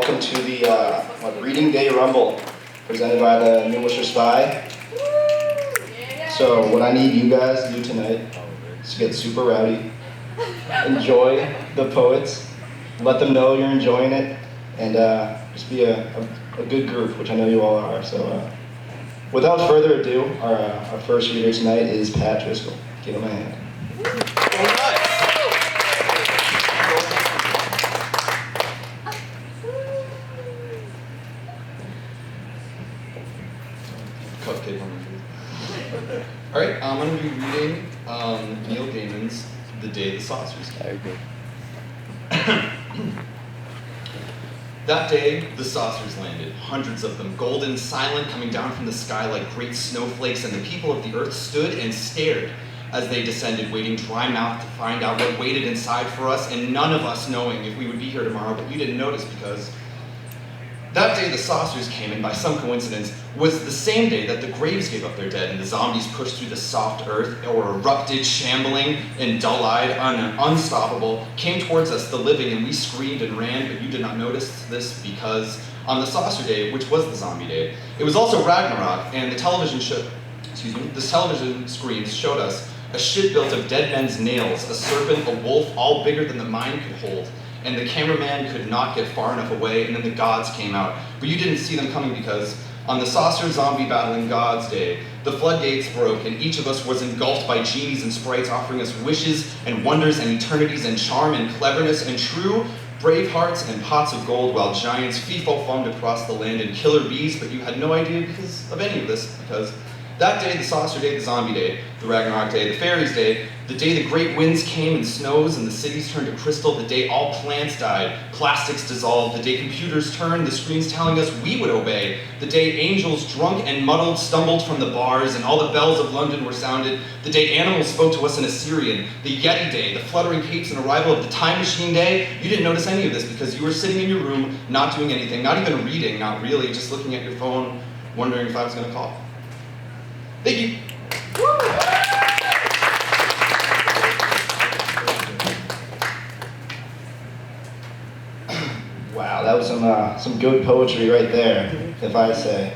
welcome to the Reading Day Rumble, presented by the new Worcester Spy. So what I need you guys to do tonight is to get super rowdy, enjoy the poets, let them know you're enjoying it, and just be a good group, which I know you all are. So without further ado, our first reader tonight is Pat Driscoll. Give him a hand. Cupcake on my food. Alright, I'm going to be reading Neil Gaiman's The Day the Saucers Came. That day, the saucers landed, hundreds of them, golden, silent, coming down from the sky like great snowflakes, and the people of the earth stood and stared as they descended, waiting dry-mouthed to find out what waited inside for us, and none of us knowing if we would be here tomorrow, but you didn't notice because that day the saucers came, and by some coincidence, was the same day that the graves gave up their dead and the zombies pushed through the soft earth, or erupted, shambling and dull-eyed, unstoppable, came towards us, the living, and we screamed and ran, but you did not notice this because on the saucer day, which was the zombie day, it was also Ragnarok, and the television screens showed us a shit built of dead men's nails, a serpent, a wolf, all bigger than the mind could hold. And the cameraman could not get far enough away, and then the gods came out. But you didn't see them coming because on the saucer zombie battling gods day, the floodgates broke, and each of us was engulfed by genies and sprites offering us wishes and wonders and eternities and charm and cleverness and true brave hearts and pots of gold, while giants fee-fo-fummed across the land and killer bees, but you had no idea because of any of this, because that day, the saucer day, the zombie day, the Ragnarok day, the fairies day, the day the great winds came and snows and the cities turned to crystal, the day all plants died, plastics dissolved, the day computers turned, the screens telling us we would obey, the day angels drunk and muddled stumbled from the bars and all the bells of London were sounded, the day animals spoke to us in Assyrian, the Yeti day, the fluttering capes and arrival of the time machine day. You didn't notice any of this because you were sitting in your room, not doing anything, not even reading, not really, just looking at your phone, wondering if I was going to call. Thank you. Wow, that was some good poetry right there, if I say.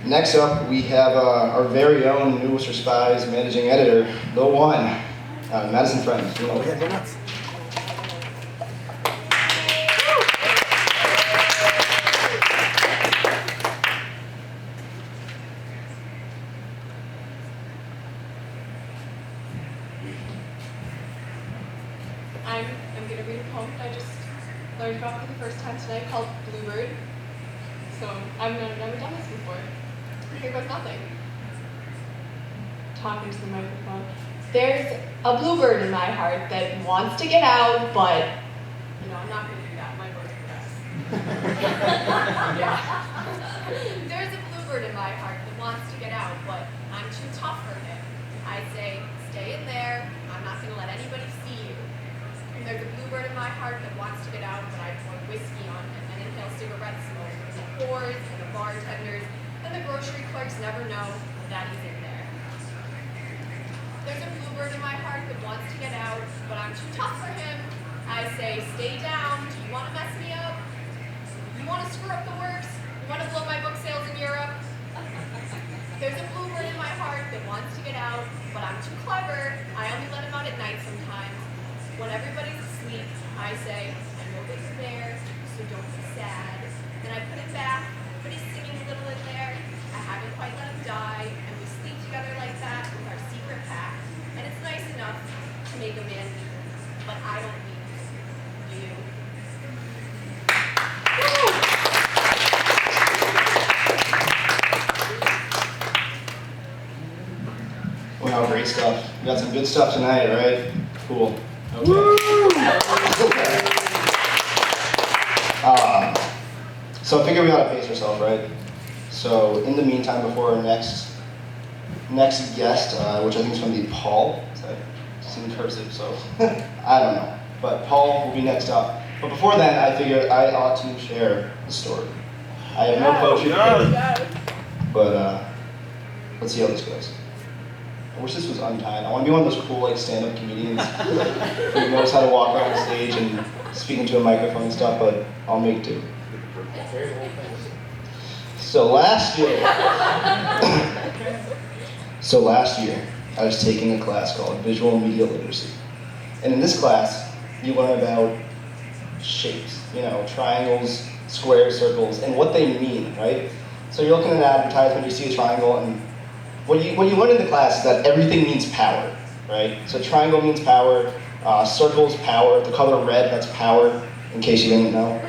Next up, we have our very own New Worcester Spy's managing editor, the one, Madison Friend. You know, go nuts. I'm going to read a poem that I just learned about for the first time tonight called Bluebird. So I've never done this before. Here goes nothing. Talking to the microphone. There's a bluebird in my heart that wants to get out, but I'm not going to do that. My voice yeah. There's a bluebird in my heart that wants to get out, but I'm too tough for him. I say, stay in there. I'm not going to let anybody see you. And there's a bluebird in my heart that wants to get out, but I pour whiskey on him and inhale cigarette smoke. And the whores and the bartenders and the grocery clerks never know that he's in there. There's a bluebird in my heart that wants to get out, but I'm too tough for him. I say, stay down. Do you want to mess me up? You want to screw up the works? You want to blow my book sales in Europe? There's a bluebird in my heart that wants to get out, but I'm too clever. I only let him out at night sometimes. When everybody's asleep, I say, I know that you're there, so don't be sad. Then I put him back, but he's singing a little in there. I haven't quite let him die, and we sleep together like that with our secret pact. And it's nice enough to make a man need, but I don't need you. Wow, great stuff. We got some good stuff tonight, right? Cool. Okay. So I figure we ought to pace ourselves, right? So in the meantime, before our next guest, which I think is going to be Paul, it's in cursive, so I don't know. But Paul will be next up. But before then, I figured I ought to share the story. I have no poetry to share, but let's see how this goes. I wish this was untied. I want to be one of those cool like stand-up comedians who knows how to walk around the stage and speak into a microphone and stuff, but I'll make do. So last year, I was taking a class called Visual Media Literacy. And in this class, you learn about shapes, triangles, squares, circles, and what they mean, right? So you're looking at an advertisement, you see a triangle, and what you learn in the class is that everything means power, right? So triangle means power, circles, power, the color red, that's power, in case you didn't know.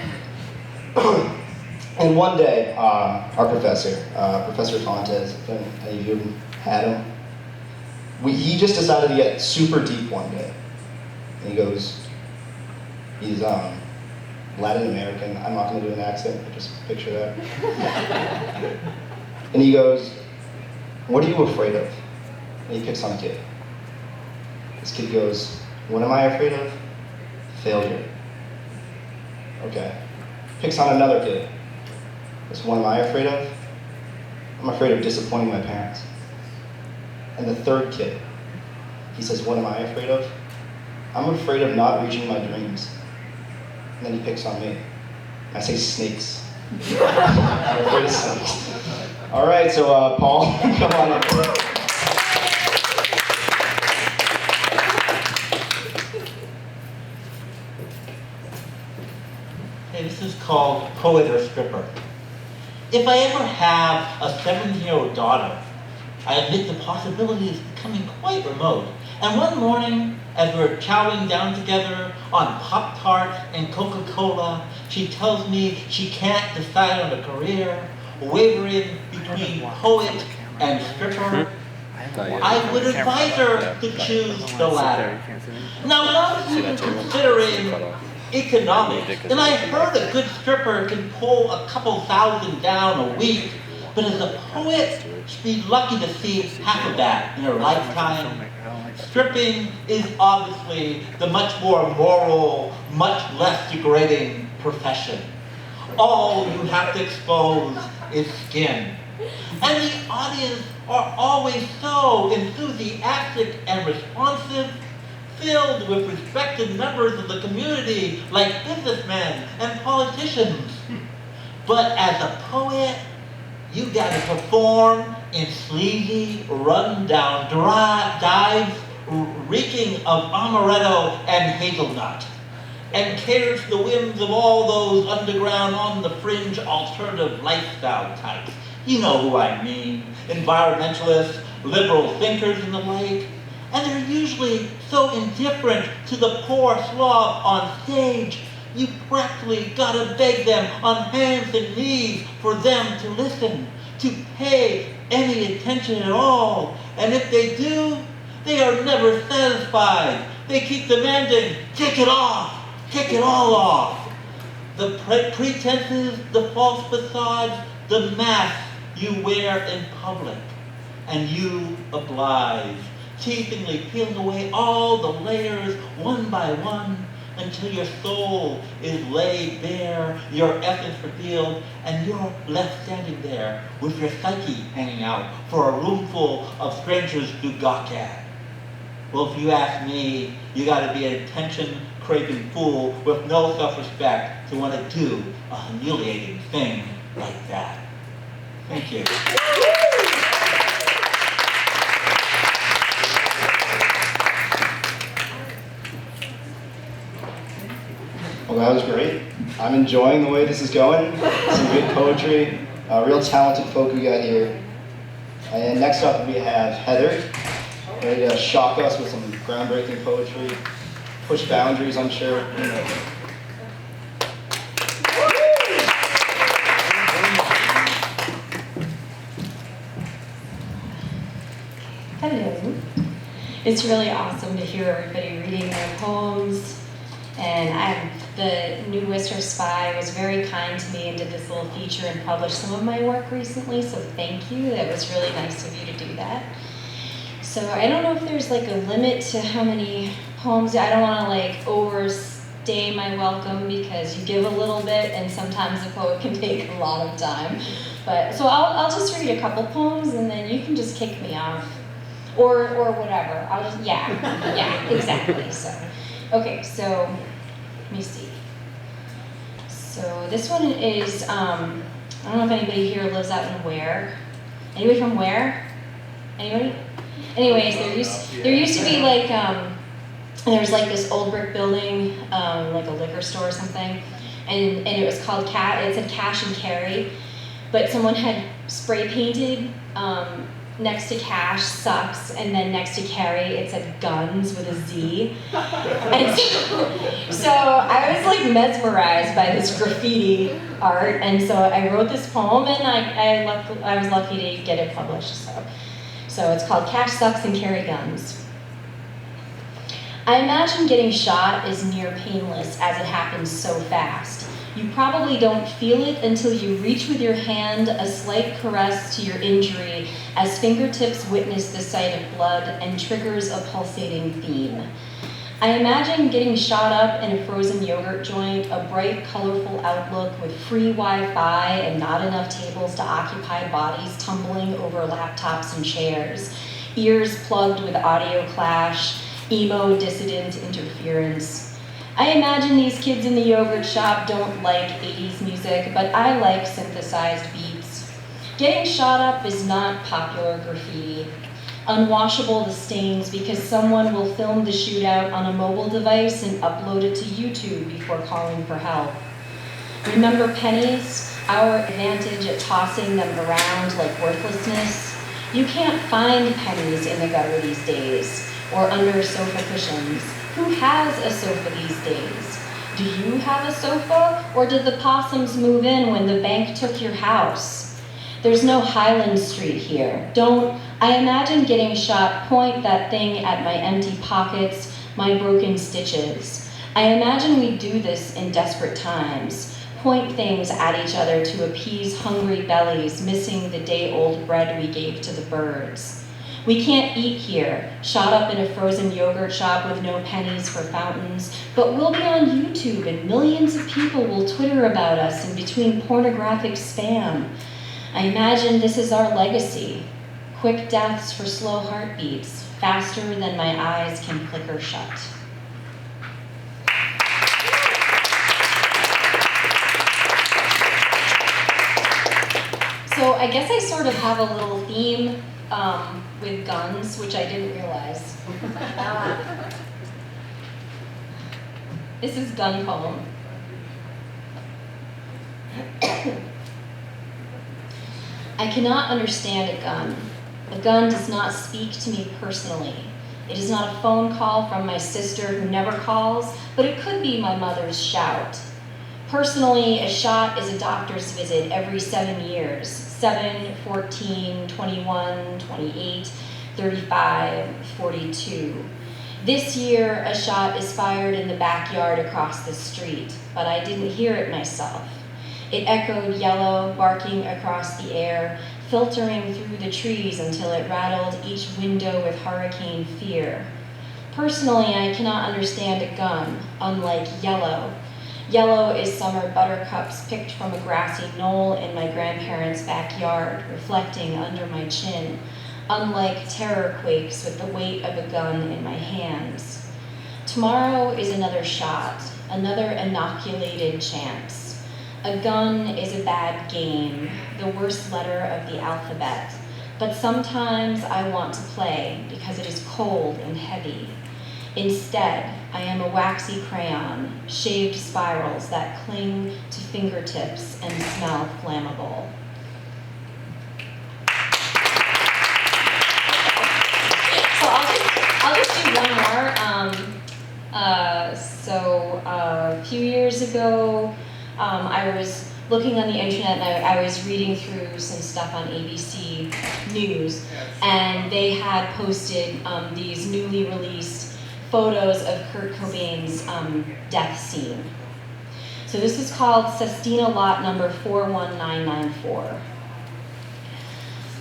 And one day, our professor, Professor Fontes, if any of you had him, he just decided to get super deep one day. And he goes, he's Latin American, I'm not going to do an accent, but just picture that. And he goes, what are you afraid of? And he picks on a kid. This kid goes, what am I afraid of? Failure. Okay. Picks on another kid. Goes, what am I afraid of? I'm afraid of disappointing my parents. And the third kid, he says, what am I afraid of? I'm afraid of not reaching my dreams. And then he picks on me. I say snakes. I'm afraid of snakes. All right, so Paul, come on up. Hey, this is called Poet or Stripper. If I ever have a 7-year-old daughter, I admit the possibility is becoming quite remote. And one morning, as we're chowing down together on Pop-Tarts and Coca-Cola, she tells me she can't decide on a career, wavering between poet and stripper. I would advise her to choose the latter. Now, not even considering economics, and I heard a good stripper can pull a couple thousand down a week, but as a poet, she'd be lucky to see half of that in her lifetime. Stripping is obviously the much more moral, much less degrading profession. All you have to expose is skin. And the audience are always so enthusiastic and responsive, filled with respected members of the community like businessmen and politicians. But as a poet, you gotta perform in sleazy, run-down dives reeking of amaretto and hazelnut, and cater to the whims of all those underground, on the fringe, alternative lifestyle types. You know who I mean, environmentalists, liberal thinkers, and the like. And they're usually so indifferent to the poor slob on stage, you practically gotta beg them on hands and knees for them to listen, to pay any attention at all. And if they do, they are never satisfied. They keep demanding, take it off, take it all off. The pretenses, the false facades, the mask you wear in public. And you oblige, teasingly peeling away all the layers one by one, until your soul is laid bare, your essence revealed, and you're left standing there with your psyche hanging out for a room full of strangers to gawk at. Well, if you ask me, you gotta be an attention-craving fool with no self-respect to want to do a humiliating thing like that. Thank you. Well, that was great. I'm enjoying the way this is going. Some good poetry, real talented folk we got here. And next up we have Heather, ready to shock us with some groundbreaking poetry, push boundaries, I'm sure. Hello. It's really awesome to hear everybody reading their poems. And the new Worcester Spy was very kind to me and did this little feature and published some of my work recently, so thank you. That was really nice of you to do that. So I don't know if there's like a limit to how many poems. I don't want to like overstay my welcome because you give a little bit and sometimes a poet can take a lot of time. But so I'll just read a couple poems and then you can just kick me off. or whatever. I'll just, yeah, exactly. So, okay, so let me see. So this one is, I don't know if anybody here lives out in Ware. Anybody from Ware? Anybody? Anyways, there used to be like, there's like this old brick building, like a liquor store or something, and it was called it said Cash and Carry, but someone had spray painted next to Cash Sucks, and then next to Carry it said Guns with a Z. And so I was like mesmerized by this graffiti art, and so I wrote this poem, and I was lucky to get it published. So it's called Cash Sucks and Carry Guns. I imagine getting shot is near painless as it happens so fast. You probably don't feel it until you reach with your hand a slight caress to your injury as fingertips witness the sight of blood and triggers a pulsating theme. I imagine getting shot up in a frozen yogurt joint, a bright, colorful outlook with free Wi-Fi and not enough tables to occupy bodies tumbling over laptops and chairs, ears plugged with audio clash, emo dissident interference. I imagine these kids in the yogurt shop don't like 80s music, but I like synthesized beats. Getting shot up is not popular graffiti. Unwashable the stains because someone will film the shootout on a mobile device and upload it to YouTube before calling for help. Remember pennies? Our advantage at tossing them around like worthlessness? You can't find pennies in the gutter these days, or under sofa cushions. Who has a sofa these days? Do you have a sofa, or did the possums move in when the bank took your house? There's no Highland Street here. I imagine getting shot, point that thing at my empty pockets, my broken stitches. I imagine we do this in desperate times, point things at each other to appease hungry bellies, missing the day-old bread we gave to the birds. We can't eat here, shot up in a frozen yogurt shop with no pennies for fountains, but we'll be on YouTube and millions of people will Twitter about us in between pornographic spam. I imagine this is our legacy. Quick deaths for slow heartbeats, faster than my eyes can flicker shut. So I guess I sort of have a little theme with guns, which I didn't realize. This is gun poem. I cannot understand a gun. A gun does not speak to me personally. It is not a phone call from my sister who never calls, but it could be my mother's shout. Personally, a shot is a doctor's visit every 7 years. 7, 14, 21, 28, 35, 42. This year, a shot is fired in the backyard across the street, but I didn't hear it myself. It echoed yellow, barking across the air, filtering through the trees until it rattled each window with hurricane fear. Personally, I cannot understand a gun, unlike yellow. Yellow is summer buttercups picked from a grassy knoll in my grandparents' backyard, reflecting under my chin, unlike terror quakes with the weight of a gun in my hands. Tomorrow is another shot, another inoculated chance. A gun is a bad game, the worst letter of the alphabet, but sometimes I want to play because it is cold and heavy. Instead, I am a waxy crayon, shaved spirals that cling to fingertips and smell flammable. So I'll just do one more. So a few years ago, I was looking on the internet and I was reading through some stuff on ABC News, and they had posted these newly released photos of Kurt Cobain's death scene. So this is called Sestina Lot number 41994.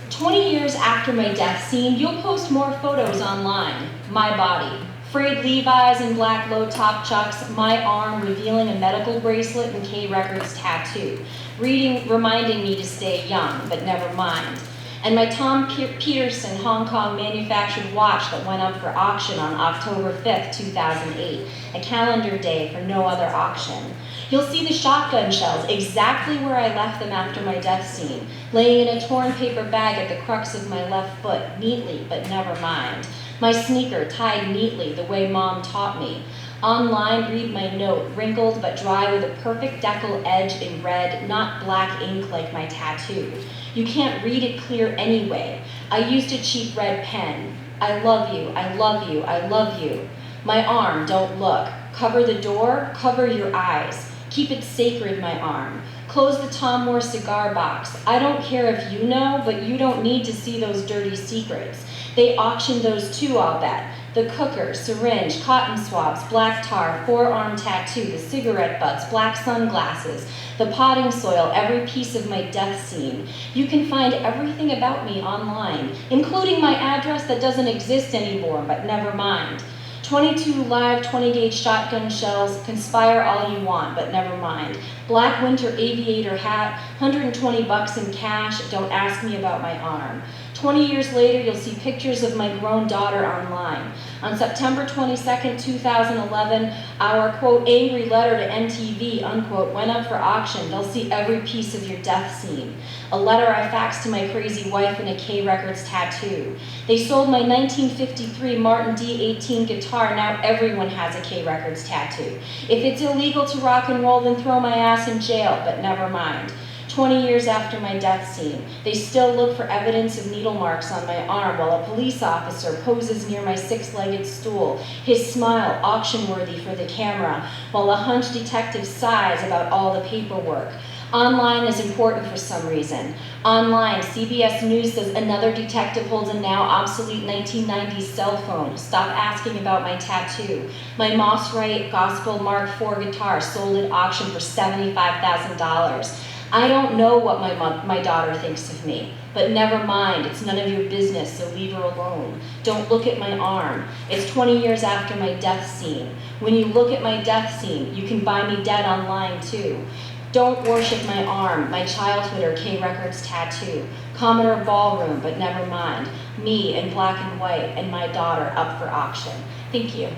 20 years after my death scene, you'll post more photos online. My body, frayed Levi's and black low-top chucks, my arm revealing a medical bracelet and K Records tattoo, reminding me to stay young, but never mind. and my Tom Peterson Hong Kong manufactured watch that went up for auction on October 5th, 2008, a calendar day for no other auction. You'll see the shotgun shells exactly where I left them after my death scene, laying in a torn paper bag at the crux of my left foot, neatly, but never mind. My sneaker tied neatly the way Mom taught me. Online, read my note, wrinkled but dry with a perfect decal edge in red, not black ink like my tattoo. You can't read it clear anyway. I used a cheap red pen. I love you, I love you, I love you. My arm, don't look. Cover the door, cover your eyes. Keep it sacred, my arm. Close the Tom Moore cigar box. I don't care if you know, but you don't need to see those dirty secrets. They auctioned those too, I'll bet. The cooker, syringe, cotton swabs, black tar, forearm tattoo, the cigarette butts, black sunglasses, the potting soil, every piece of my death scene. You can find everything about me online, including my address that doesn't exist anymore, but never mind. 22 live 20-gauge shotgun shells, conspire all you want, but never mind. Black winter aviator hat, 120 bucks in cash, don't ask me about my arm. 20 years later, you'll see pictures of my grown daughter online. On September 22nd, 2011, our, quote, angry letter to NTV, unquote, went up for auction. They'll see every piece of your death scene. A letter I faxed to my crazy wife and a K Records tattoo. They sold my 1953 Martin D18 guitar. Now everyone has a K Records tattoo. If it's illegal to rock and roll, then throw my ass in jail, but never mind. 20 years after my death scene, they still look for evidence of needle marks on my arm while a police officer poses near my six-legged stool, his smile auction-worthy for the camera, while a hunched detective sighs about all the paperwork. Online is important for some reason. Online, CBS News says another detective holds a now obsolete 1990s cell phone. Stop asking about my tattoo. My Moss Wright Gospel Mark IV guitar sold at auction for $75,000. I don't know what my daughter thinks of me, but never mind, it's none of your business, so leave her alone. Don't look at my arm. It's 20 years after my death scene. When you look at my death scene, you can buy me dead online too. Don't worship my arm, my childhood or K Records tattoo. Commodore Ballroom, but never mind. Me in black and white and my daughter up for auction. Thank you.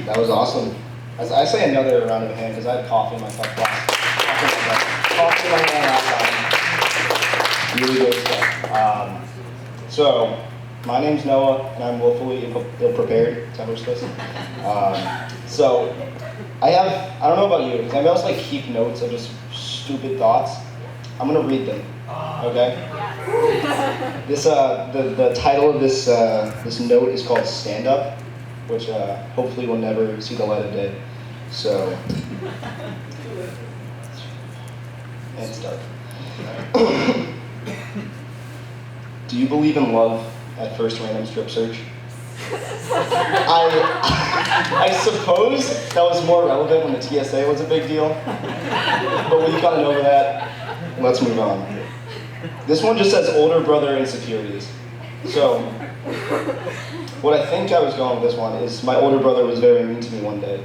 That was awesome. I say another round of a hand because I had coffee in my cup last. Coffee in my hand last time. Really good stuff. So, my name's Noah, and I'm woefully ill-prepared to host this. So, I don't know about you, because I also like keep notes of just stupid thoughts. I'm gonna read them. Okay. This the title of this this note is called Stand Up, which hopefully will never see the light of day. So, and start. Do you believe in love at first random strip search? I suppose that was more relevant when the TSA was a big deal. But we've gotten over that. Let's move on. This one just says older brother insecurities. So, what I think I was going with this one is my older brother was very mean to me one day,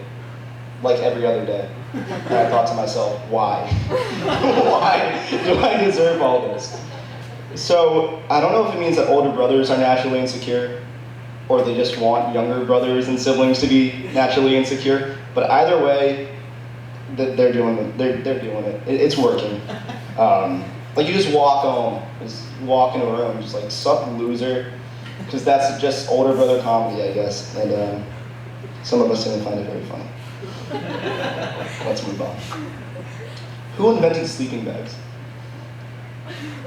like every other day. And I thought to myself, why? Why do I deserve all this? So, I don't know if it means that older brothers are naturally insecure, or they just want younger brothers and siblings to be naturally insecure, but either way, they're doing it. It's working. Like you just walk home, just walk in a room, just like, sup loser, because that's just older brother comedy, I guess, and some of us didn't find it very funny. Let's move on. Who invented sleeping bags?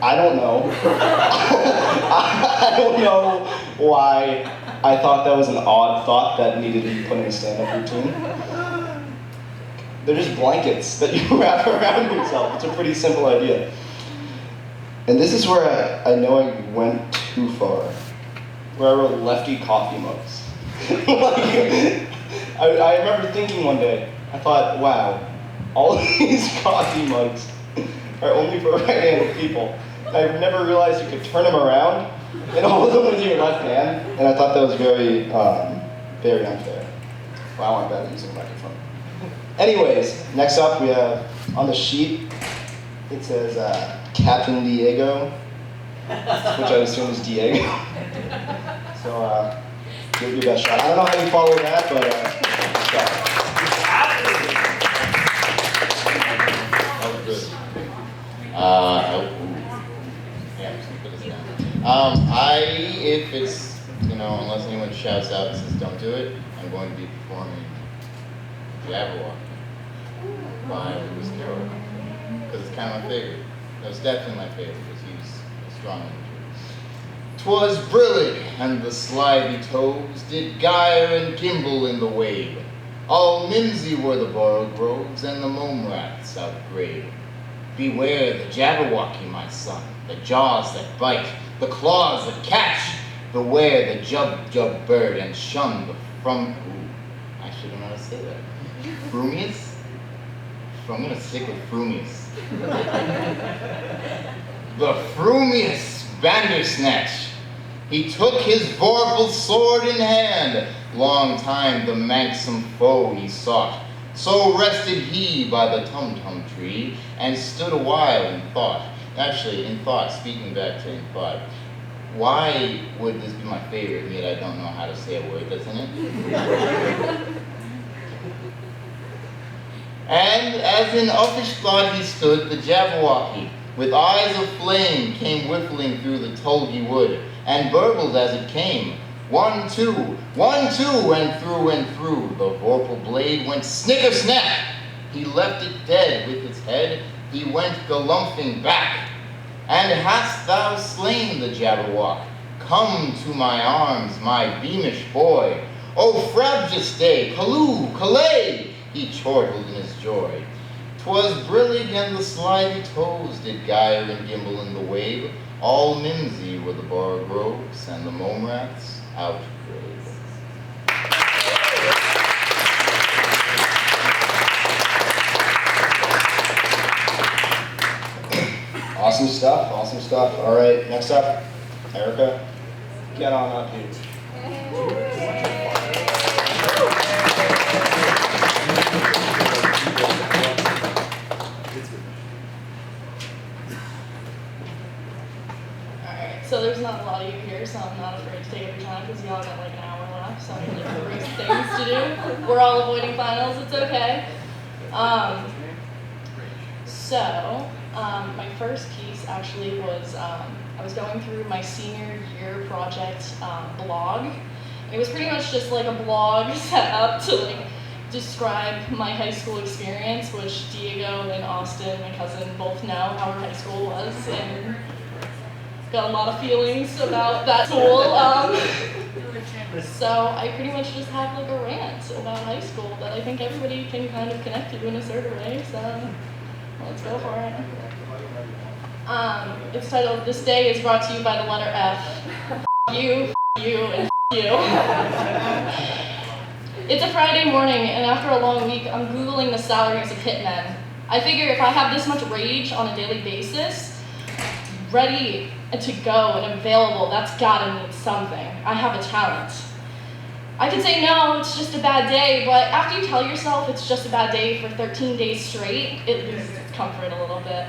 I don't know. I don't know why I thought that was an odd thought that needed to be put in a stand-up routine. They're just blankets that you wrap around yourself. It's a pretty simple idea. And this is where I know I went too far, where I wrote lefty coffee mugs. I remember thinking one day, I thought, wow, all these coffee mugs are only for right-handed people. I've never realized you could turn them around and hold them with your left hand, and I thought that was very, very unfair. Well, I want better using a microphone. Anyways, next up we have on the sheet, it says Captain Diego, which I assume is Diego. So give it your best shot. I don't know how you follow that, but try. That was good. Yeah, I'm just gonna put this down. If it's, unless anyone shouts out and says don't do it, I'm going to be performing Jabberwocky by Lewis Carroll. Because it's kind of my favorite. That was definitely my favorite, because he's a strong imagery. 'Twas brillig, and the slithy toves did gyre and gimble in the wave. All mimsy were the borogoves, and the mome rats outgrave. Beware the Jabberwocky, my son, the jaws that bite, the claws that catch. Beware the jub bird, and shun the I should know how to say that. Frumious? I'm gonna stick with Frumious. The Frumious Bandersnatch. He took his vorpal sword in hand. Long time the manxome foe he sought. So rested he by the tum-tum tree, and stood a while in thought. Actually, in thought, speaking back to in thought, why would this be my favorite, yet I don't know how to say a word that's in it? And as in uffish thought he stood, the Jabberwocky, with eyes of flame, came whiffling through the tulgey wood, and burbled as it came. 1, 2, 1, 2, and through, the vorpal blade went snicker-snap. He left it dead with its head, he went galumphing back. And hast thou slain the Jabberwock? Come to my arms, my beamish boy. O frabjous Calloo, Calais, he chortled in his joy. 'Twas brillig, and the slithy toves did gyre and gimble in the wave. All mimsy were the borogoves, and the mome rats outgrave. Awesome stuff, awesome stuff. All right, next up, Erica, get on up here. Alright, so there's not a lot of you here, so I'm not afraid to take up your time because y'all got like an hour left, so I'm like three things to do. We're all avoiding finals, it's okay. My first piece actually was, I was going through my senior year project blog. It was pretty much just like a blog set up to like describe my high school experience, which Diego and Austin, my cousin, both know how our high school was, and got a lot of feelings about that school. So I pretty much just have like a rant about high school that I think everybody can kind of connect to in a certain way, so let's go for it. It's titled, "This Day is Brought to You by the Letter F." You, and you. It's a Friday morning, and after a long week, I'm Googling the salaries of hitmen. I figure if I have this much rage on a daily basis, ready to go and available, that's gotta mean something. I have a talent. I could say, no, it's just a bad day, but after you tell yourself it's just a bad day for 13 days straight, it loses its comfort a little bit.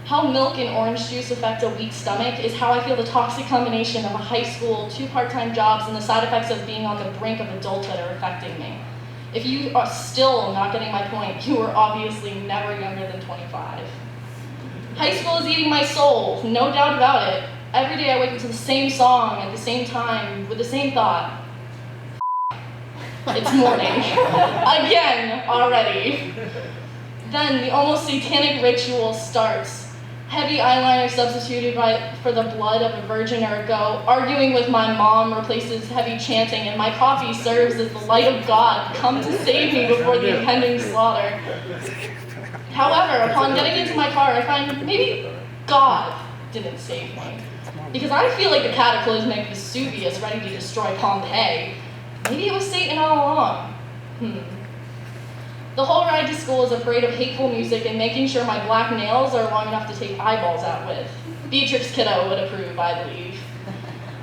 How milk and orange juice affect a weak stomach is how I feel the toxic combination of a high school, 2 part-time jobs, and the side effects of being on the brink of adulthood are affecting me. If you are still not getting my point, you are obviously never younger than 25. High school is eating my soul, no doubt about it. Every day I wake up to the same song at the same time with the same thought. It's morning. Again, already. Then the almost satanic ritual starts. Heavy eyeliner substituted for the blood of a virgin or a goat. Arguing with my mom replaces heavy chanting, and my coffee serves as the light of God. Come to save me before the impending slaughter. However, upon getting into my car, I find maybe God didn't save me. Because I feel like the cataclysmic Vesuvius ready to destroy Pompeii. Maybe it was Satan all along. The whole ride to school is afraid of hateful music and making sure my black nails are long enough to take eyeballs out with. Beatrix Kiddo would approve, I believe.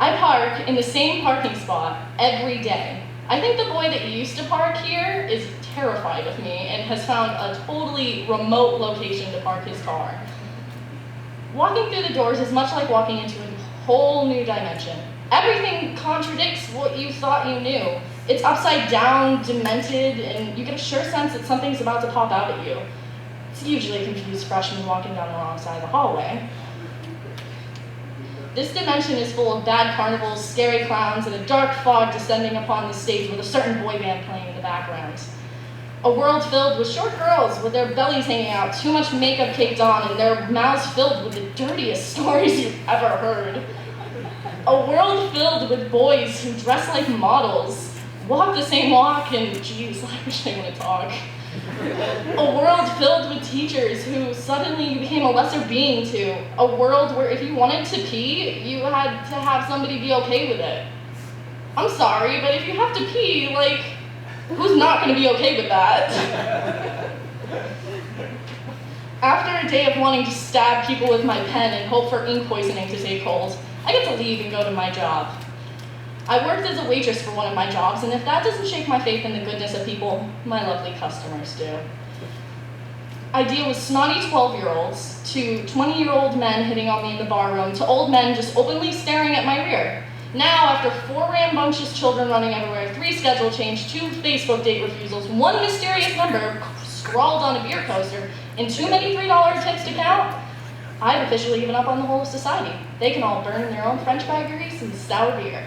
I park in the same parking spot every day. I think the boy that used to park here is terrified of me and has found a totally remote location to park his car. Walking through the doors is much like walking into a whole new dimension. Everything contradicts what you thought you knew. It's upside down, demented, and you get a sure sense that something's about to pop out at you. It's usually a confused freshman walking down the wrong side of the hallway. This dimension is full of bad carnivals, scary clowns, and a dark fog descending upon the stage with a certain boy band playing in the background. A world filled with short girls with their bellies hanging out, too much makeup caked on, and their mouths filled with the dirtiest stories you've ever heard. A world filled with boys who dress like models, walk the same walk, and geez, I wish they wouldn't talk. A world filled with teachers who suddenly you became a lesser being to. A world where if you wanted to pee, you had to have somebody be okay with it. I'm sorry, but if you have to pee, like, who's not going to be okay with that? After a day of wanting to stab people with my pen and hope for ink poisoning to take hold, I get to leave and go to my job. I worked as a waitress for one of my jobs, and if that doesn't shake my faith in the goodness of people, my lovely customers do. I deal with snotty 12-year-olds, to 20-year-old men hitting on me in the bar room, to old men just openly staring at my rear. Now, after 4 rambunctious children running everywhere, 3 schedule change, 2 Facebook date refusals, 1 mysterious number scrawled on a beer coaster, and too many $3 tips to count, I've officially given up on the whole of society. They can all burn in their own French fry grease and sour beer.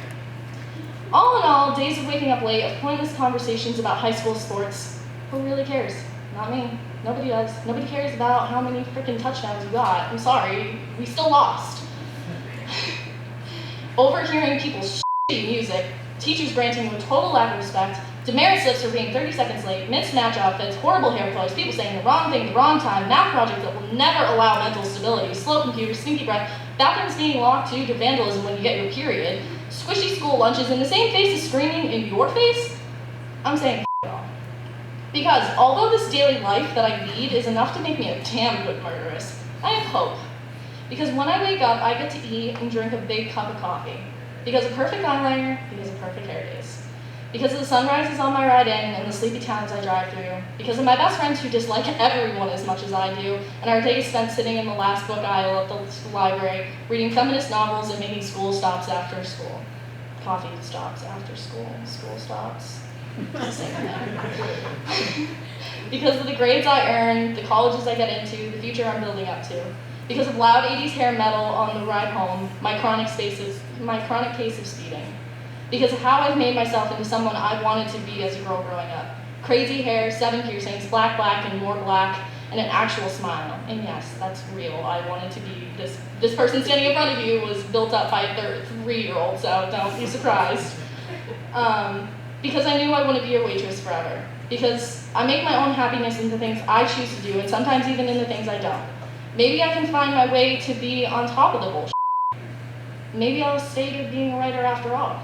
All in all, days of waking up late, of pointless conversations about high school sports. Who really cares? Not me. Nobody does. Nobody cares about how many freaking touchdowns you got. I'm sorry, we still lost. Overhearing people's shitty music, teachers granting with total lack of respect, demerit slips for being 30 seconds late, mismatch outfits, horrible hair clothes, people saying the wrong thing at the wrong time, math projects that will never allow mental stability, slow computers, stinky breath, bathrooms being locked due to vandalism when you get your period, squishy school lunches, and the same face is screaming in your face, I'm saying f*** it all. Because although this daily life that I lead is enough to make me a damn good murderess, I have hope. Because when I wake up, I get to eat and drink a big cup of coffee. Because of perfect eyeliner, because of perfect hair days. Because of the sunrises on my ride in and the sleepy towns I drive through. Because of my best friends who dislike everyone as much as I do, and our days spent sitting in the last book aisle of the library, reading feminist novels and making school stops after school. Coffee stops after school, school stops. Same thing. Because of the grades I earn, the colleges I get into, the future I'm building up to. Because of loud 80s hair metal on the ride home, my chronic case of speeding. Because of how I've made myself into someone I wanted to be as a girl growing up. Crazy hair, 7 piercings, black, and more black, and an actual smile. And yes, that's real. I wanted to be this person standing in front of you was built up by a 3-year-old, so don't be surprised. Because I knew I wouldn't be a waitress forever. Because I make my own happiness in the things I choose to do, and sometimes even in the things I don't. Maybe I can find my way to be on top of the bullshit. Maybe I'll stay to being a writer after all.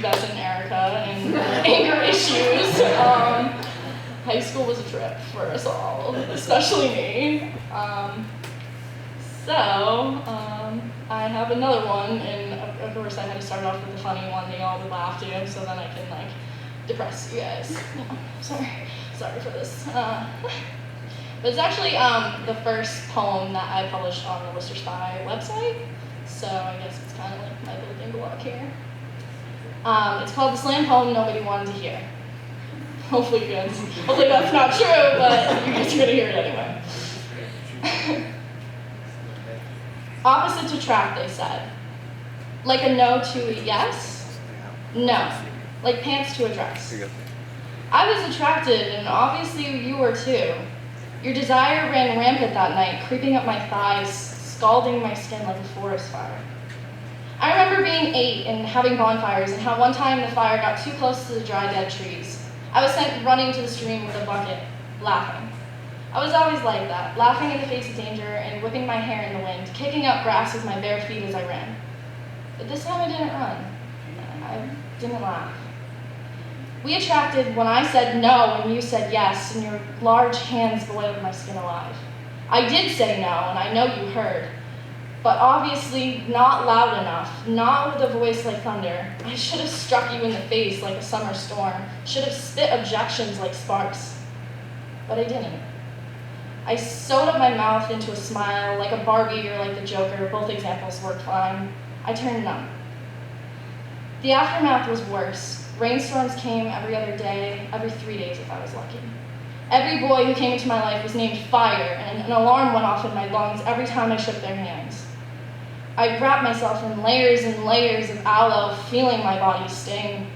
Beth and Erica and anger issues. High school was a trip for us all, especially me. I have another one, and of course I had to start off with the funny one they all would laugh to, so then I can like depress you guys. Sorry for this. But it's actually the first poem that I published on the Worcester Spy website, so I guess it's kind of like my little dingle here. It's called The Slam Poem Nobody Wanted to Hear. Hopefully that's not true, but you guys are gonna hear it anyway. Opposite to track, they said. Like a no to a yes? No. Like pants to a dress. I was attracted, and obviously you were too. Your desire ran rampant that night, creeping up my thighs, scalding my skin like a forest fire. I remember being 8 and having bonfires, and how one time the fire got too close to the dry, dead trees. I was sent running to the stream with a bucket, laughing. I was always like that, laughing in the face of danger and whipping my hair in the wind, kicking up grass with my bare feet as I ran. But this time I didn't run. I didn't laugh. We attracted when I said no and you said yes, and your large hands boiled my skin alive. I did say no, and I know you heard, but obviously not loud enough, not with a voice like thunder. I should have struck you in the face like a summer storm, should have spit objections like sparks, but I didn't. I sewed up my mouth into a smile like a Barbie or like the Joker. Both examples worked fine. I turned numb. The aftermath was worse. Rainstorms came every other day, every 3 days if I was lucky. Every boy who came into my life was named Fire, and an alarm went off in my lungs every time I shook their hands. I wrapped myself in layers and layers of aloe, feeling my body sting.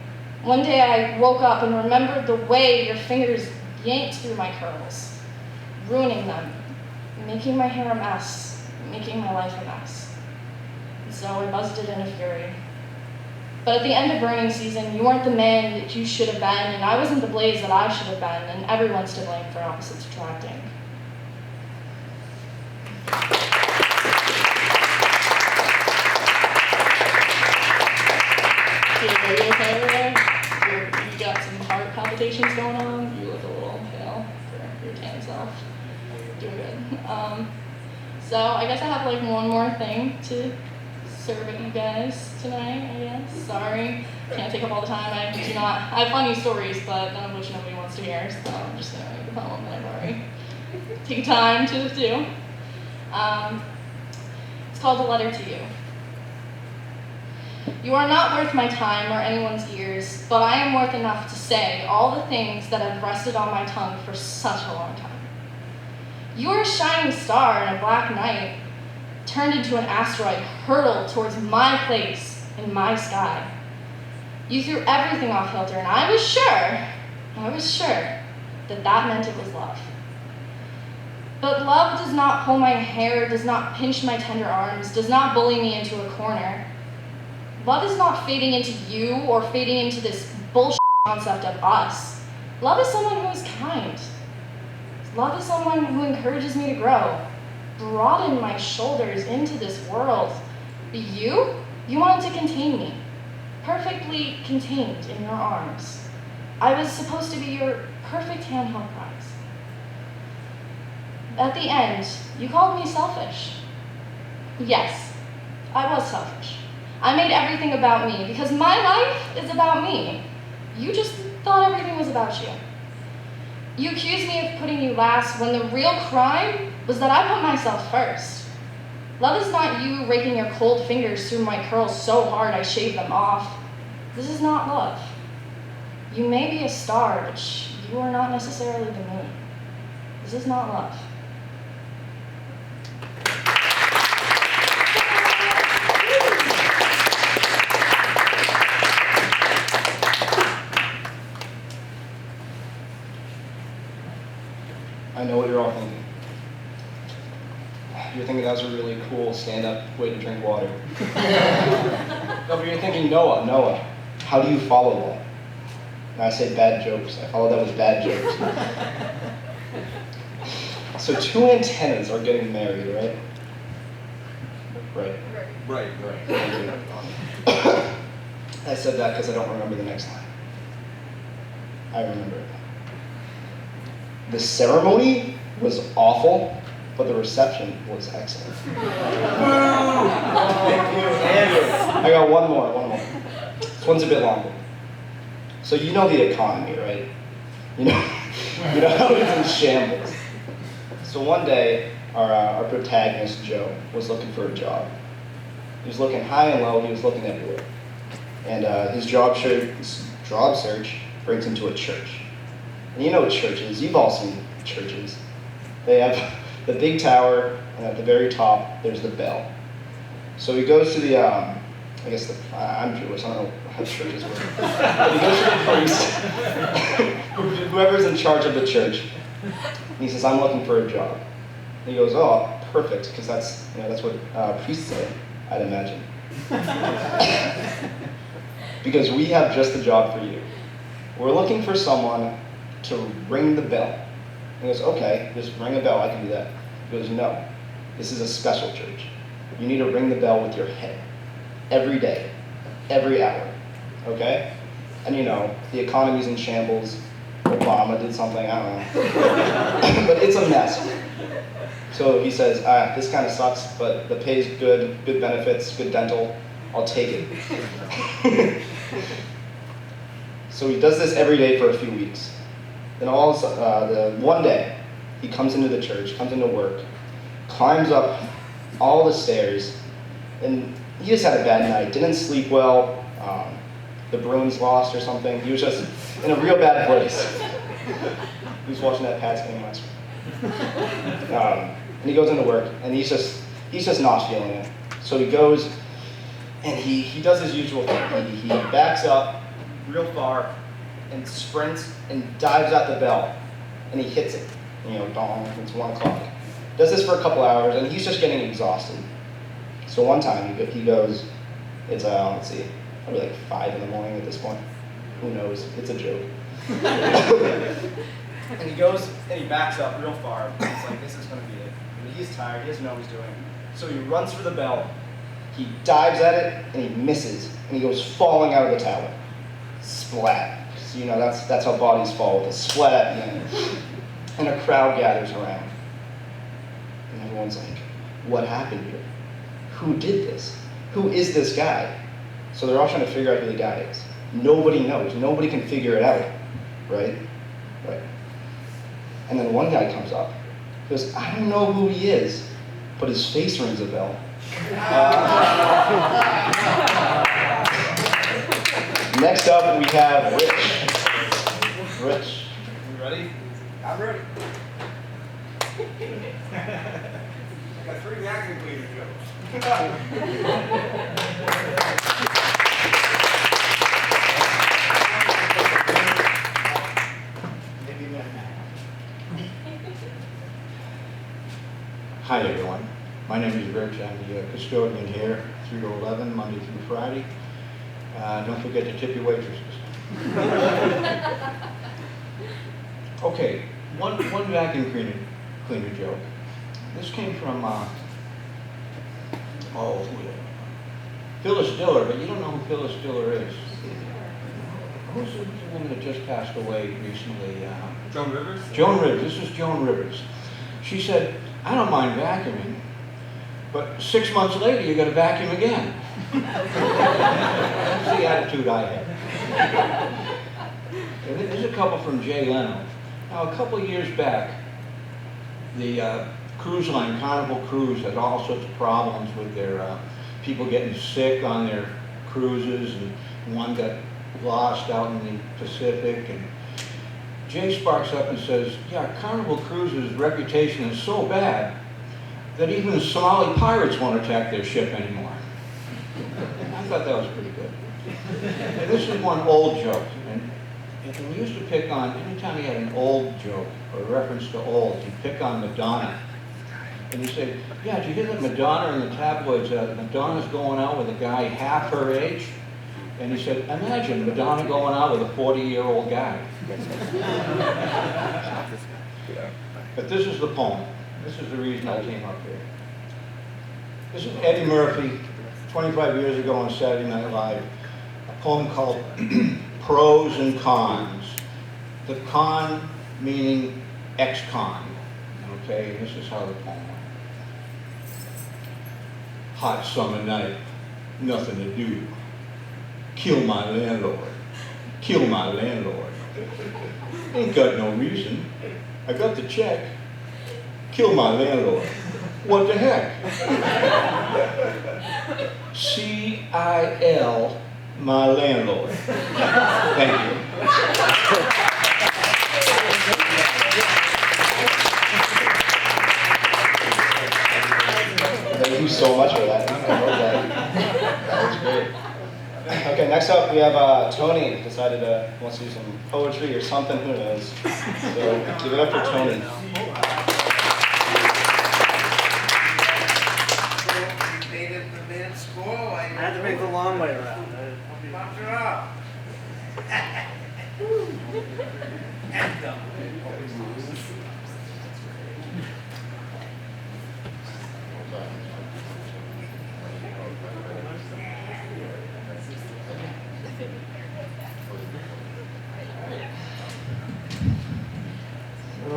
One day I woke up and remembered the way your fingers yanked through my curls, ruining them, making my hair a mess, making my life a mess. And so I buzzed it in a fury. But at the end of burning season, you weren't the man that you should have been, and I wasn't the blaze that I should have been, and everyone's to blame for opposites attracting. Are you okay over there? You got some heart palpitations going on? You look a little pale for your tan self. Doing good. So I guess I have like one more thing to serve at you guys tonight, I guess. Sorry, can't take up all the time. I have funny stories, but none of which nobody wants to hear, so I'm just gonna read the poem that I've already taken time to do. It's called A Letter to You. You are not worth my time or anyone's ears, but I am worth enough to say all the things that have rested on my tongue for such a long time. You are a shining star in a black night, turned into an asteroid, hurtled towards my place in my sky. You threw everything off kilter, and I was sure that that meant it was love. But love does not pull my hair, does not pinch my tender arms, does not bully me into a corner. Love is not fading into you or fading into this bullshit concept of us. Love is someone who is kind. Love is someone who encourages me to grow, broaden my shoulders into this world. But you wanted to contain me, perfectly contained in your arms. I was supposed to be your perfect handheld prize. At the end, you called me selfish. Yes, I was selfish. I made everything about me because my life is about me. You just thought everything was about you. You accused me of putting you last when the real crime was that I put myself first. Love is not you raking your cold fingers through my curls so hard I shave them off. This is not love. You may be a star, but you are not necessarily the moon. This is not love. I know what you're all thinking. You're thinking that was a really cool stand-up way to drink water. No, but you're thinking, Noah, how do you follow that? And I say bad jokes. I follow that with bad jokes. So 2 antennas are getting married, right? Right. I said that because I don't remember the next line. I remember it. The ceremony was awful, but the reception was excellent. I got one more. This one's a bit longer. So you know the economy, right? You know how it's in shambles. So one day, our protagonist, Joe, was looking for a job. He was looking high and low, he was looking everywhere. And his job search brings him to a church. And you know what churches, you've all seen churches. They have the big tower, and at the very top, there's the bell. So he goes to the, I'm Jewish, I don't know how churches work. But he goes to the priest, whoever's in charge of the church, and he says, I'm looking for a job. And he goes, oh, perfect, because that's what priests say, I'd imagine. Because we have just the job for you. We're looking for someone to ring the bell. He goes, okay, just ring a bell, I can do that. He goes, no, this is a special church. You need to ring the bell with your head. Every day, every hour, okay? And the economy's in shambles. Obama did something, I don't know. But it's a mess. So he says, this kind of sucks, but the pay's good, good benefits, good dental, I'll take it. So he does this every day for a few weeks. Then one day, he comes into the church, comes into work, climbs up all the stairs, and he just had a bad night, didn't sleep well, the Bruins lost or something. He was just in a real bad place. He was watching that Pats game last week. And he goes into work, and he's just not feeling it. So he goes, and he does his usual thing. He backs up real far, and sprints, and dives at the bell, and he hits it. Dong, it's 1 o'clock. Does this for a couple hours, and he's just getting exhausted. So one time he goes, it's let's see, probably like 5 in the morning at this point. Who knows? It's a joke. And he goes and he backs up real far. And it's like, this is going to be it. And he's tired. He doesn't know what he's doing. So he runs for the bell. He dives at it and he misses. And he goes falling out of the tower. Splat. So that's how bodies fall, with a splat. And a crowd gathers around. And everyone's like, what happened here? Who did this? Who is this guy? So they're all trying to figure out who the guy is. Nobody knows. Nobody can figure it out. Right? Right. And then one guy comes up. He goes, I don't know who he is, but his face rings a bell. Next up, we have Rich. Rich, you ready? I'm ready. I got 3 vacuum cleaner jokes. Hi everyone, my name is Rich. I'm the custodian here, 3 to 11, Monday through Friday. Don't forget to tip your waitresses. Okay, one vacuum cleaner joke. This came from, Phyllis Diller, but you don't know who Phyllis Diller is. Who's the woman that just passed away recently? Joan Rivers? Joan Rivers, this is Joan Rivers. She said, I don't mind vacuuming, but 6 months later you got to vacuum again. That's the attitude I have. There's a couple from Jay Leno. Now, a couple years back, the cruise line, Carnival Cruise, had all sorts of problems with their people getting sick on their cruises, and one got lost out in the Pacific. And Jay sparks up and says, yeah, Carnival Cruise's reputation is so bad that even Somali pirates won't attack their ship anymore. I thought that was pretty good. And this is one old joke. And we used to pick on, anytime he had an old joke or a reference to old, he'd pick on Madonna. And he said, yeah, did you hear that Madonna in the tabloids, Madonna's going out with a guy half her age? And he said, imagine Madonna going out with a 40-year-old guy. But this is the poem. This is the reason I came up here. This is Eddie Murphy, 25 years ago on Saturday Night Live, a poem called Pros and Cons. The con meaning ex-con. Okay, this is how the poem went. Hot summer night, nothing to do. Kill my landlord. Kill my landlord. Ain't got no reason. I got the check. Kill my landlord. What the heck? C-I-L, my landlord. Thank you. Thank you so much for that. I love that. That was great. Okay, next up we have Tony. Decided wants to do some poetry or something. Who knows? So give it up for Tony. I had to make the long way around. Bounce it up.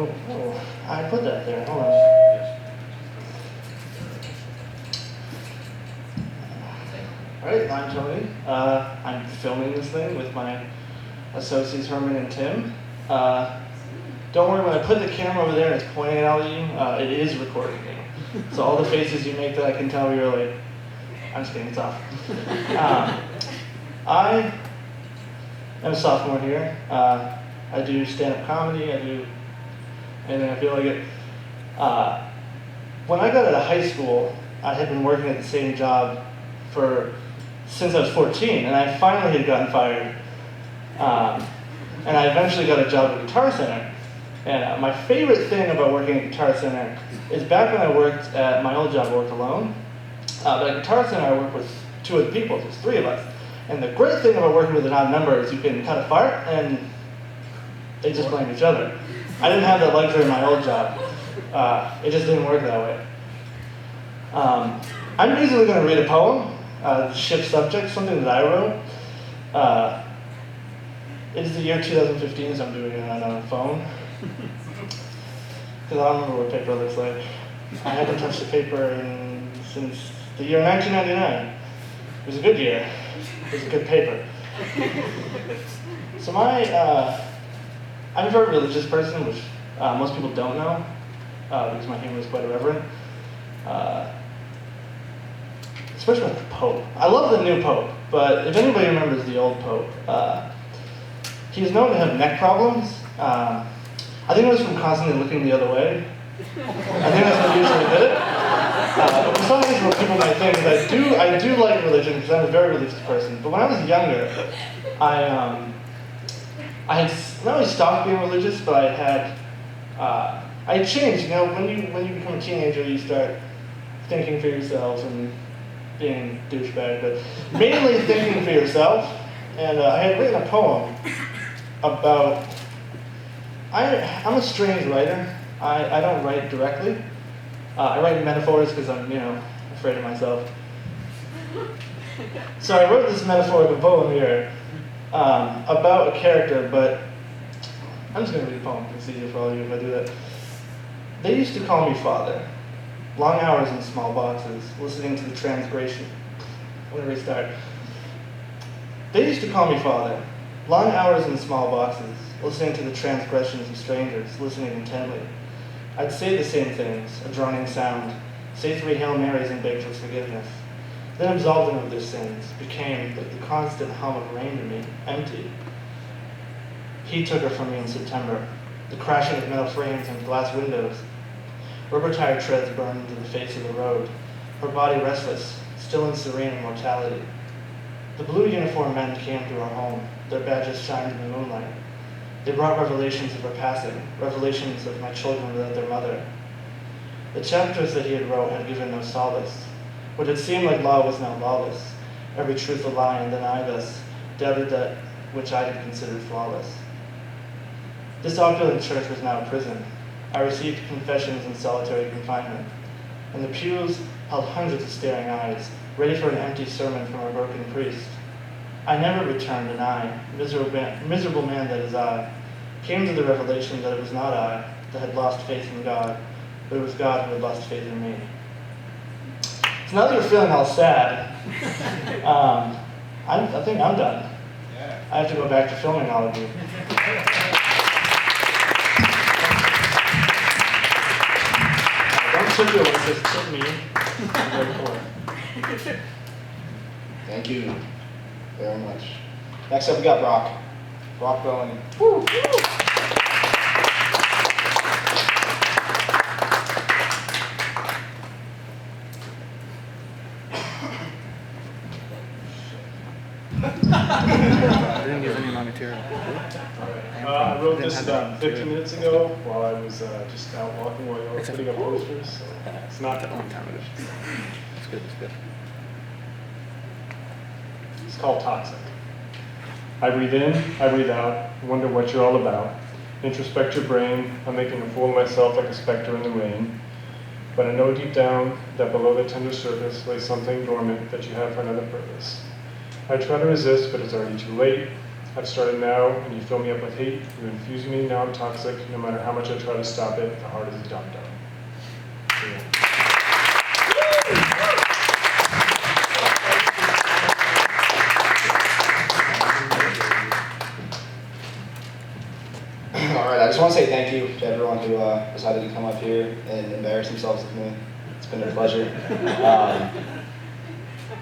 Oh, I put that there. Hold on. All right, I'm Tony. I'm filming this thing with my associates Herman and Tim. Don't worry, when I put the camera over there and it's pointing out at you, it is recording you. So all the faces you make that I can tell you're like, I'm just kidding, it's off. I am a sophomore here. I do stand-up comedy, I do anything I feel like it. When I got out of high school, I had been working at the same job since I was 14, and I finally had gotten fired. And I eventually got a job at Guitar Center. And my favorite thing about working at Guitar Center is back when I worked at my old job, I worked alone. But at Guitar Center, I worked with 2 other people, there's 3 of us. And the great thing about working with an odd number is you can cut a fart and they just blame each other. I didn't have that luxury in my old job. It just didn't work that way. I'm basically going to read a poem, shift subject, something that I wrote. It is the year 2015, so I'm doing it on a phone. Because I don't remember what paper looks like. I haven't touched the paper since the year 1999. It was a good year. It was a good paper. So I'm a very religious person, which most people don't know, because my humor is quite irreverent. Especially with the Pope. I love the new Pope, but if anybody remembers the old Pope, he's known to have neck problems. I think it was from constantly looking the other way. I think that's what usually did it. But for some reason, what people might think is I do like religion because I'm a very religious person. But when I was younger, I had not only stopped being religious, but I had changed. You know, when you become a teenager, you start thinking for yourself and being a douchebag, but mainly thinking for yourself. And I had written a poem about. I'm a strange writer. I don't write directly. I write metaphors because I'm, afraid of myself. So I wrote this metaphorical poem here about a character, but I'm just going to read a poem. It's easier for all of you if I do that. They used to call me father. Long hours in small boxes, listening to the transgression. I'm going to restart. They used to call me father. Long hours in small boxes, listening to the transgressions of strangers, listening intently. I'd say the same things, a droning sound, say 3 Hail Marys and beg for forgiveness. Then absolve them of their sins, became like the constant hum of rain to me, empty. He took her from me in September, the crashing of metal frames and glass windows. Rubber tire treads burned into the face of the road, her body restless, still in serene immortality. The blue uniformed men came to our home, their badges shined in the moonlight. They brought revelations of her passing, revelations of my children without their mother. The chapters that he had wrote had given no solace. What had seemed like law was now lawless. Every truth a lie, and then I thus doubted that which I had considered flawless. This opulent church was now a prison. I received confessions in solitary confinement, and the pews held hundreds of staring eyes, ready for an empty sermon from a broken priest. I never returned, and I, miserable man that is I, came to the revelation that it was not I that had lost faith in God, but it was God who had lost faith in me. So now that you're feeling all sad, I think I'm done. Yeah. I have to go back to filming all of you. Don't tip your waitress, tip me. I'm very poor. Thank you very much. Next up, we got Brock. Brock going. Woo! I didn't give any of my material. I wrote this about 15 minutes ago while I was just out walking while you were putting up posters. So it's not that long time. It's good, it's good. It's called Toxic. I breathe in, I breathe out, wonder what you're all about. Introspect your brain, I'm making a fool of myself like a specter in the rain. But I know deep down that below the tender surface lays something dormant that you have for another purpose. I try to resist, but it's already too late. I've started now, and you fill me up with hate. You infuse me, now I'm toxic. No matter how much I try to stop it, the heart is a dum-dum. See ya. All right, I just want to say thank you to everyone who decided to come up here and embarrass themselves with me. It's been a pleasure.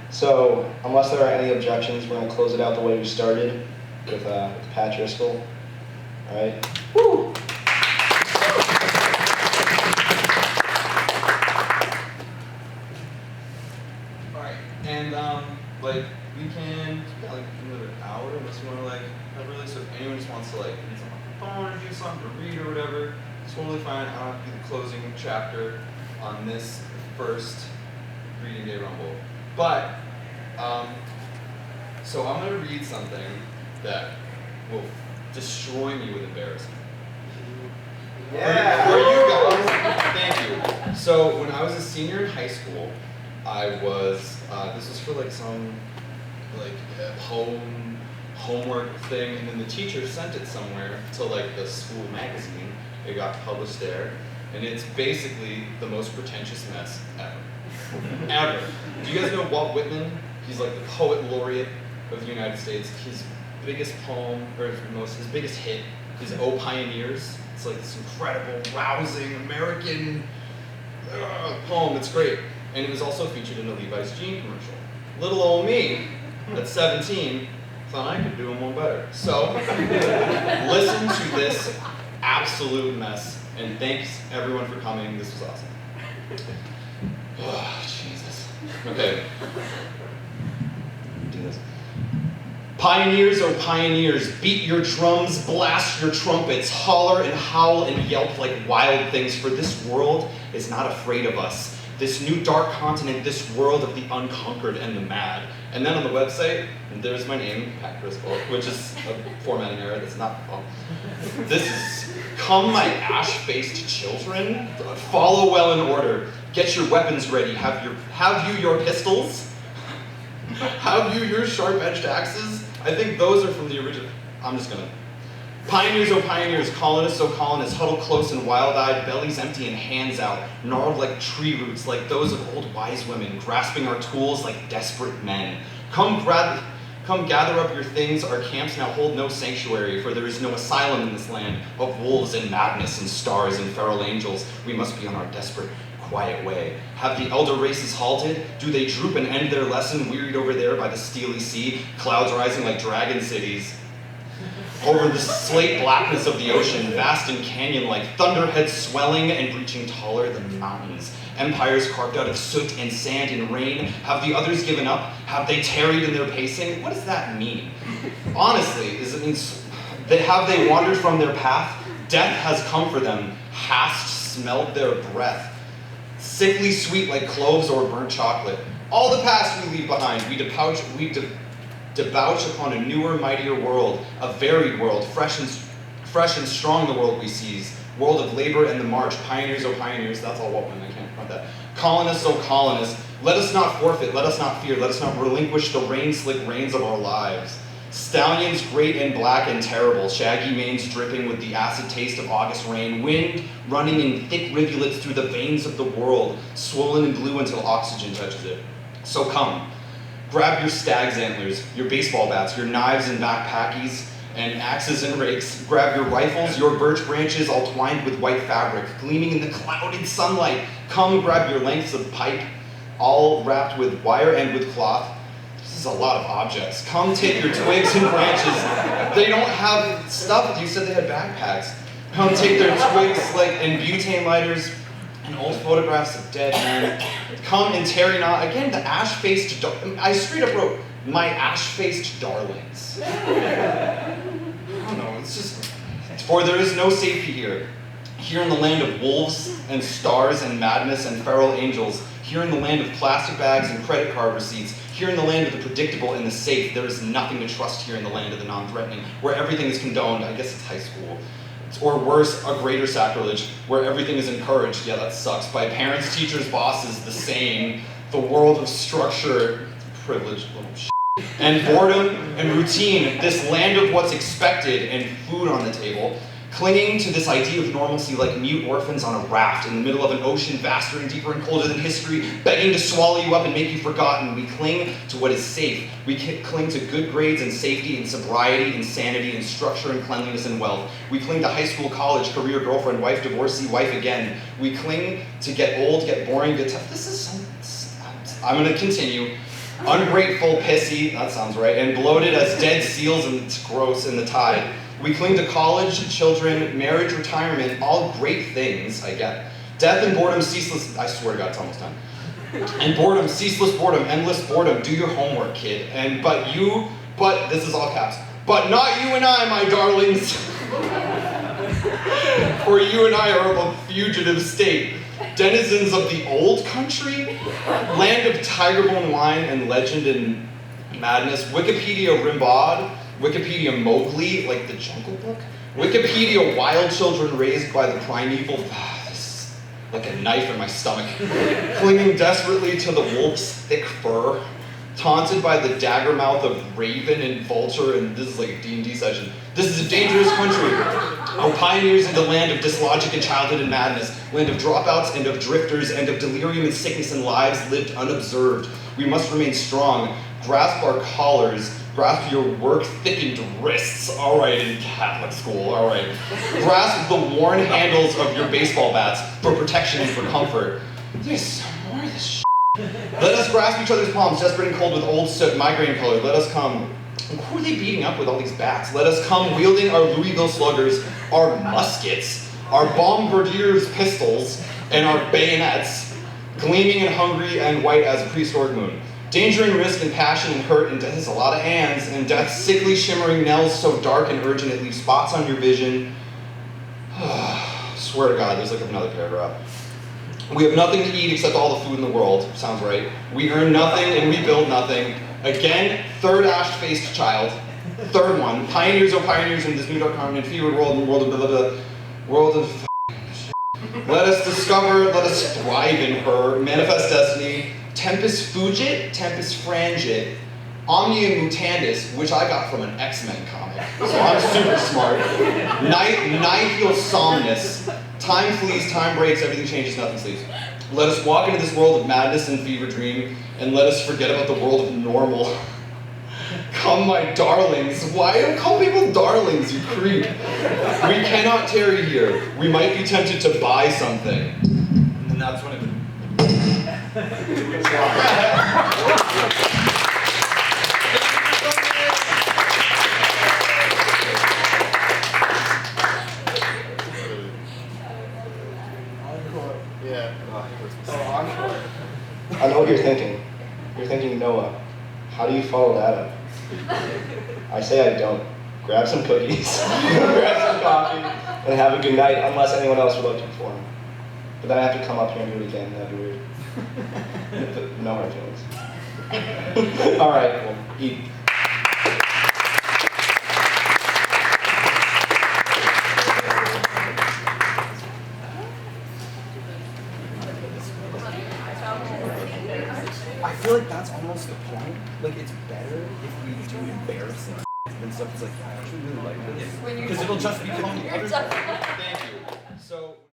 So, unless there are any objections, we're going to close it out the way we started with Pat Driscoll. All right. Woo! All right, and like we can like another hour unless you want to like have really. So if anyone just wants to like need something on the phone or do something to read or whatever, it's totally fine. I'll have to do the closing chapter on this first reading day rumble. But so I'm gonna read something that will destroy me with embarrassment. Yeah. For you guys, thank you. So when I was a senior in high school, I was, this was for like some like homework thing, and then the teacher sent it somewhere to like the school magazine. It got published there, and it's basically the most pretentious mess ever. Ever. Do you guys know Walt Whitman? He's like the poet laureate of the United States. His biggest poem, or his biggest hit, is "O Pioneers." It's like this incredible, rousing American poem. It's great. And it was also featured in a Levi's jean commercial. Little old me, at 17, thought I could do them one better. So, listen to this absolute mess, and thanks everyone for coming. This was awesome. Oh, Jesus. Okay. Do this. Pioneers, oh pioneers, beat your drums, blast your trumpets, holler and howl and yelp like wild things, for this world is not afraid of us. This new dark continent, this world of the unconquered and the mad. And then on the website, there's my name, Pat Driscoll, which is a formatting error that's not, this is, come my ash-faced children, follow well in order, get your weapons ready, have you your pistols? Have you your sharp-edged axes? I think those are from the original. I'm just gonna. Pioneers, oh pioneers, colonists, oh colonists, huddle close and wild-eyed, bellies empty and hands out, gnarled like tree roots, like those of old wise women, grasping our tools like desperate men. Come gather up your things, our camps now hold no sanctuary, for there is no asylum in this land of wolves and madness and stars and feral angels. We must be on our desperate, quiet way. Have the elder races halted? Do they droop and end their lesson, wearied over there by the steely sea, clouds rising like dragon cities? Over the slate blackness of the ocean, vast and canyon-like, thunderheads swelling and reaching taller than mountains. Empires carved out of soot and sand and rain. Have the others given up? Have they tarried in their pacing? What does that mean? Honestly, have they wandered from their path? Death has come for them, hast smelled their breath. Sickly sweet like cloves or burnt chocolate. All the past we leave behind. We debouch upon a newer, mightier world, a varied world, fresh and strong the world we seize. World of labor and the march, pioneers, oh pioneers, that's all Waltman, I can't front that. Colonists, oh colonists, let us not forfeit, let us not fear, let us not relinquish the rain-slick reins of our lives. Stallions great and black and terrible, shaggy manes dripping with the acid taste of August rain, wind running in thick rivulets through the veins of the world, swollen and blue until oxygen touches it. So come, grab your stag's antlers, your baseball bats, your knives and backpackies, and axes and rakes. Grab your rifles, your birch branches all twined with white fabric, gleaming in the clouded sunlight. Come grab your lengths of pipe, all wrapped with wire and with cloth. This is a lot of objects. Come take your twigs and branches. They don't have stuff. You said they had backpacks. Come take their twigs and butane lighters and old photographs of dead men. Come and tarry not. Again, the ash-faced, I straight up wrote, my ash-faced darlings. I don't know, it's just, for there is no safety here. Here in the land of wolves and stars and madness and feral angels, here in the land of plastic bags and credit card receipts, here in the land of the predictable and the safe, there is nothing to trust here in the land of the non-threatening, where everything is condoned. I guess it's high school. Or worse, a greater sacrilege, where everything is encouraged, yeah that sucks, by parents, teachers, bosses, the same, the world of structure, privileged little shit. and boredom and routine, this land of what's expected and food on the table, clinging to this idea of normalcy like mute orphans on a raft in the middle of an ocean vaster and deeper and colder than history, begging to swallow you up and make you forgotten. We cling to what is safe. We cling to good grades and safety and sobriety and sanity and structure and cleanliness and wealth. We cling to high school, college, career, girlfriend, wife, divorcee, wife again. We cling to get old, get boring, get tough. This is I'm gonna continue. Ungrateful, pissy, that sounds right, and bloated as dead seals, and it's gross in the tide. We cling to college, children, marriage, retirement, all great things, I get. Death and boredom, ceaseless, I swear to God, it's almost done. And boredom, ceaseless boredom, endless boredom, do your homework, kid. And but this is all caps, but not you and I, my darlings. For you and I are of a fugitive state, denizens of the old country, land of tiger-bone wine and legend and madness, Wikipedia Rimbaud, Wikipedia Mowgli, like the Jungle Book, Wikipedia wild children raised by the primeval, this is like a knife in my stomach, clinging desperately to the wolf's thick fur, taunted by the dagger mouth of raven and vulture, and this is like a D&D session. This is a dangerous country. We're pioneers in the land of dislogic and childhood and madness, land of dropouts and of drifters and of delirium and sickness and lives lived unobserved. We must remain strong, grasp our collars, grasp your work-thickened wrists, all right, in Catholic school, all right. Grasp the worn handles of your baseball bats for protection and for comfort. There's some more of this shit. Let us grasp each other's palms, desperate and cold with old soot, migraine colored. Let us come. And who are they beating up with all these bats? Let us come wielding our Louisville sluggers, our muskets, our bombardiers' pistols, and our bayonets, gleaming and hungry and white as a prehistoric moon. Danger and risk and passion and hurt and death is a lot of ands, and death's sickly shimmering knells so dark and urgent it leaves spots on your vision. Swear to God, there's like another paragraph. We have nothing to eat except all the food in the world. Sounds right. We earn nothing and we build nothing. Again, third ash-faced child. Third one. Pioneers are pioneers in this new dark continent, fevered world and world of blah, blah, blah. World of let us discover, let us thrive in her, manifest destiny. Tempus fugit, tempus frangit. Omnia mutandis, which I got from an X-Men comic, so I'm super smart. Nihil somnus. Time flees, time breaks, everything changes, nothing sleeps. Let us walk into this world of madness and fever dream, and let us forget about the world of normal. Come, my darlings. Why don't call people darlings, you creep? We cannot tarry here. We might be tempted to buy something. And that's when it... Yeah. I know what you're thinking. You're thinking, Noah, how do you follow that up? I say I don't. Grab some cookies, grab some coffee, and have a good night, unless anyone else would like to perform. But then I have to come up here and do it again, that'd be weird. No hard feelings. All right, well, eat. I feel like that's almost the point. Like, it's better if we do embarrassing than stuff that's like, I actually really like this. Because it'll just become the other. Thank you. So...